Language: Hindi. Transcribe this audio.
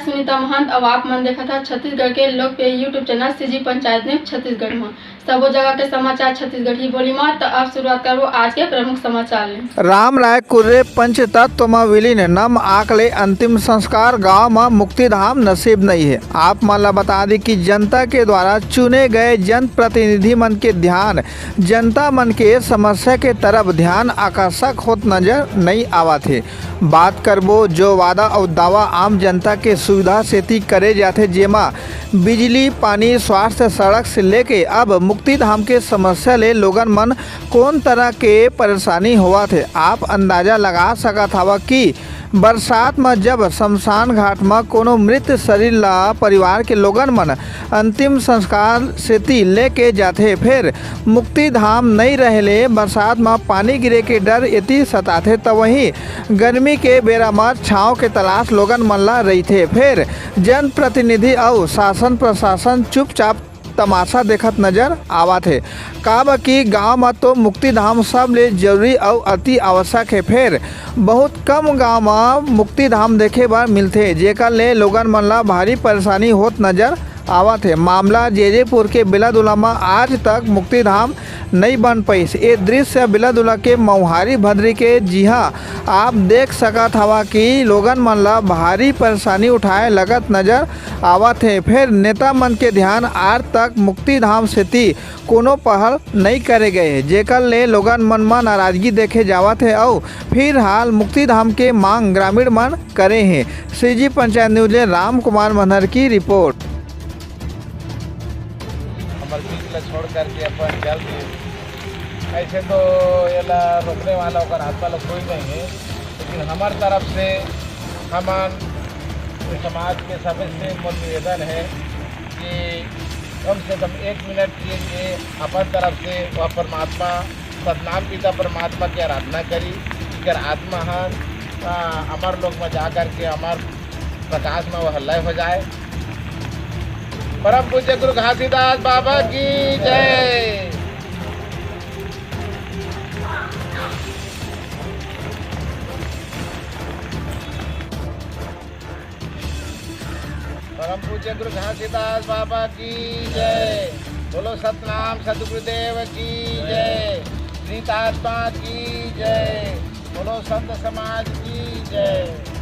सुनीता महंत। अब आप मन देखा था छत्तीसगढ़ के लोकप्रिय YouTube channel CG panchayat news Chhattisgarh में सबो जगह के समाचार छत्तीसगढ़ ही बोली में। तो आप शुरुआत करो आज के प्रमुख समाचार ले। राम राय कुर्रे पंचतत्व में विलीन नम आकले अंतिम संस्कार गांव में मुक्तिधाम नसीब नहीं है। आप मन ला बता दी कि जनता के द्वारा चुने गए जन प्रतिनिधि मन के ध्यान जनता मन के समस्या के तरफ ध्यान आकर्षक होत नजर नहीं आवा थे। बात करबो जो वादा और दावा आम जनता के सुविधा सेती करे जाते, जेमा बिजली पानी स्वास्थ्य सड़क से लेके अब मुक्तिधाम के समस्या ले लोगन मन कौन तरह के परेशानी होवा थे। आप अंदाजा लगा सकत हवा कि बरसात में जब शमशान घाट में कोनो मृत शरीर ला परिवार के लोगन मन अंतिम संस्कार सेती लेके जाते, फिर मुक्तिधाम नहीं रहले बरसात में पानी गिरे के डर इति सताथे, तो वहीं गर्मी के बेरा में छाँव के तलाश लोगन मन ला रही थे। फिर जनप्रतिनिधि और शासन प्रशासन चुपचाप तमाशा देखत नजर आवा थे। काब की गांव में तो मुक्तिधाम सब ले जरूरी और अति आवश्यक है, फिर बहुत कम गांव में मुक्तिधाम देखे बर मिलते, जेकर ले लोगन मन ला भारी परेशानी होत नजर आवत है। मामला जेजेपुर के बिलादुला में आज तक मुक्तिधाम नहीं बन पाई। ये दृश्य बिलादुला के मऊहारी भद्री के। जी हाँ, आप देख सकत हवा कि लोगन मन ला भारी परेशानी उठाए लगत नजर आवत है। फिर नेता मन के ध्यान आज तक मुक्तिधाम सेती कोनो पहल नहीं करे गए, जेकर ले लोगन मन में नाराजगी देखे जावत है और फिर हाल मुक्तिधाम के मांग ग्रामीण मन करे हैं। सीजी पंचायत न्यूज राम कुमार मनहर की रिपोर्ट। छोड़ करके अपन जल ऐसे तो ये रोकने वाला और हाथ वाला कोई नहीं है, लेकिन हमारे तरफ से हमान समाज के सदस्य से निवेदन है कि कम से कम 1 मिनट के लिए अपन तरफ से वह परमात्मा सतनाम पिता परमात्मा की आराधना करी, अगर आत्मा अमर लोक में जा कर के अमर प्रकाश में वह लय हो जाए। परम पूज्य गुरु घासीदास बाबा की जय। परम पूज्य गुरु घासीदास बाबा की जय। बोलो सतनाम सदगुरुदेव की जय। प्रीतात्मा की जय। बोलो संत समाज की जय।